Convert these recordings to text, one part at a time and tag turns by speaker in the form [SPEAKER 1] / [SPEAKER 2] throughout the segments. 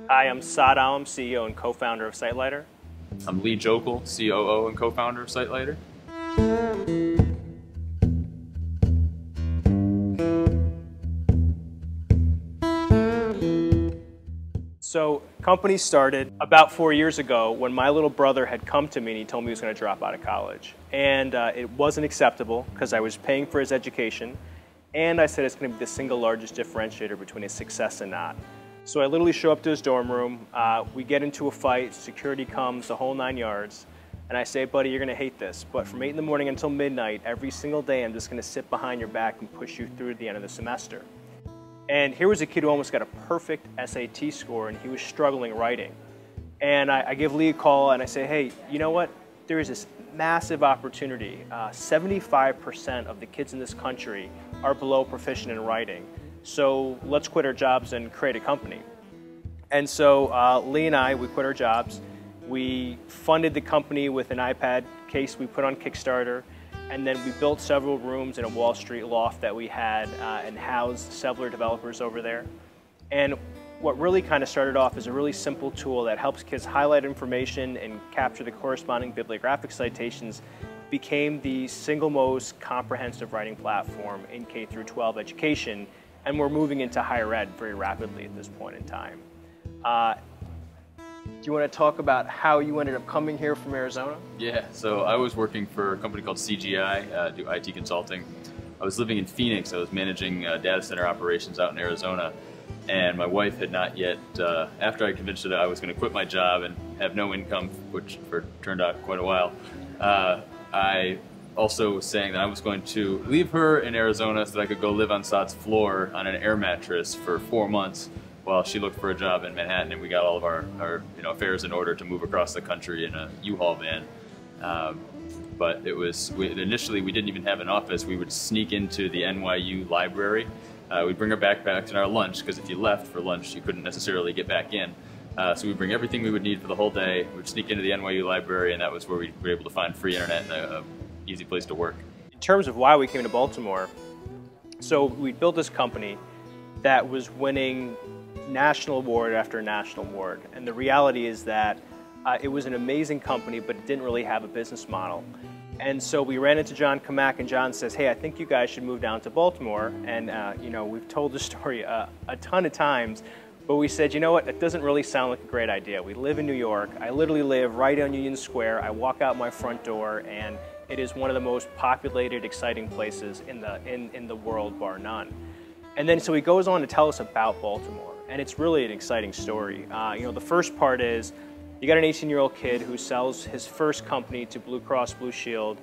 [SPEAKER 1] Hi, I'm Saad, CEO and co-founder of Citelighter.
[SPEAKER 2] I'm Jokl, COO and co-founder of Citelighter.
[SPEAKER 1] So, company started about 4 years ago when my little brother had come to me and he told me he was going to drop out of college. And it wasn't acceptable because I was paying for his education, and I said it's going to be the single largest differentiator between his success and not. So I literally show up to his dorm room, we get into a fight, security comes, the whole 9 yards, and I say, buddy, you're going to hate this, but from 8 in the morning until midnight, every single day, I'm just going to sit behind your back and push you through the end of the semester. And here was a kid who almost got a perfect SAT score, and he was struggling writing. And I give Lee a call, and I say, hey, you know what? There is this massive opportunity. 75% of the kids in this country are below proficient in writing. So let's quit our jobs and create a company. And so Lee and I, we quit our jobs. We funded the company with an iPad case we put on Kickstarter. And then we built several rooms in a Wall Street loft that we had and housed several developers over there. And what really kind of started off as a really simple tool that helps kids highlight information and capture the corresponding bibliographic citations became the single most comprehensive writing platform in K through 12 education. And we're moving into higher ed very rapidly at this point in time. Do you want to talk about how you ended up coming here from Arizona?
[SPEAKER 2] Yeah, so I was working for a company called CGI, do IT consulting. I was living in Phoenix. I was managing data center operations out in Arizona. And my wife had not yet, after I convinced her that I was going to quit my job and have no income, which turned out quite a while, I also was saying that I was going to leave her in Arizona so that I could go live on Saad's floor on an air mattress for 4 months while she looked for a job in Manhattan, and we got all of our affairs in order to move across the country in a U-Haul van. But it was, initially we didn't even have an office. We would sneak into the NYU library. We'd bring our backpacks and our lunch, because if you left for lunch, you couldn't necessarily get back in. So we'd bring everything we would need for the whole day. We'd sneak into the NYU library, and that was where we were able to find free internet and a easy place to work.
[SPEAKER 1] In terms of why we came to Baltimore, so we built this company that was winning national award after national award. And the reality is that it was an amazing company, but it didn't really have a business model. And so we ran into John Kamak, and John says, hey, I think you guys should move down to Baltimore. And we've told the story a ton of times, but we said, you know what, it doesn't really sound like a great idea. We live in New York. I literally live right on Union Square. I walk out my front door, and it is one of the most populated, exciting places in the world, bar none. And then so he goes on to tell us about Baltimore, and it's really an exciting story. The first part is you got an 18-year-old kid who sells his first company to Blue Cross Blue Shield,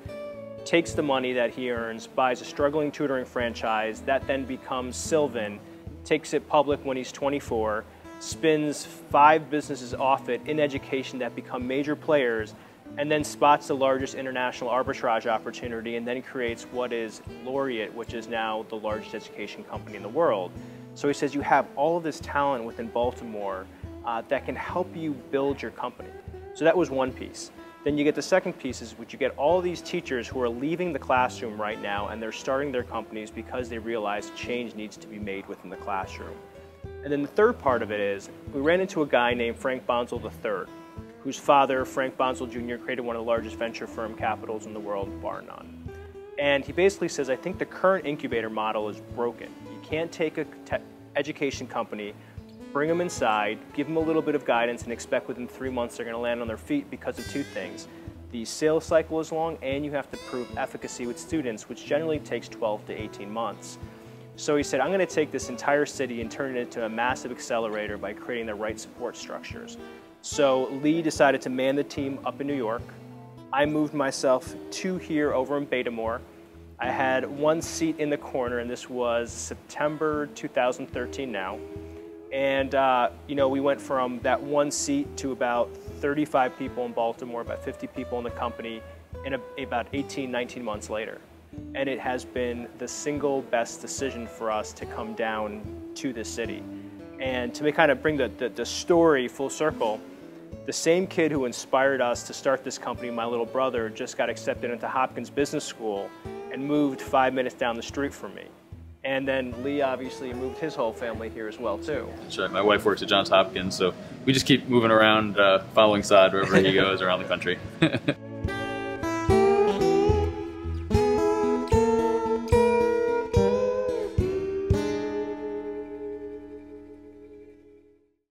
[SPEAKER 1] takes the money that he earns, buys a struggling tutoring franchise that then becomes Sylvan, takes it public when he's 24, spins 5 businesses off it in education that become major players, and then spots the largest international arbitrage opportunity, and then creates what is Laureate, which is now the largest education company in the world. So he says you have all of this talent within Baltimore that can help you build your company. So that was one piece. Then you get the second piece, is which you get all of these teachers who are leaving the classroom right now, and they're starting their companies because they realize change needs to be made within the classroom. And then the third part of it is we ran into a guy named Frank Bonsall III, whose father, Frank Bonsall Jr., created one of the largest venture firm capitals in the world, bar none. And he basically says, I think the current incubator model is broken. You can't take a education company, bring them inside, give them a little bit of guidance, and expect within 3 months they're going to land on their feet because of 2 things. The sales cycle is long, and you have to prove efficacy with students, which generally takes 12 to 18 months. So he said, I'm going to take this entire city and turn it into a massive accelerator by creating the right support structures. So Lee decided to man the team up in New York. I moved myself to here over in Baltimore. I had 1 seat in the corner, and this was September 2013 now. And we went from that 1 seat to about 35 people in Baltimore, about 50 people in the company, in about 18, 19 months later. And it has been the single best decision for us to come down to this city. And to kind of bring the story full circle, the same kid who inspired us to start this company, my little brother, just got accepted into Hopkins Business School and moved 5 minutes down the street from me. And then Lee obviously moved his whole family here as well too.
[SPEAKER 2] That's right. My wife works at Johns Hopkins, so we just keep moving around, following Saad wherever he goes around the country.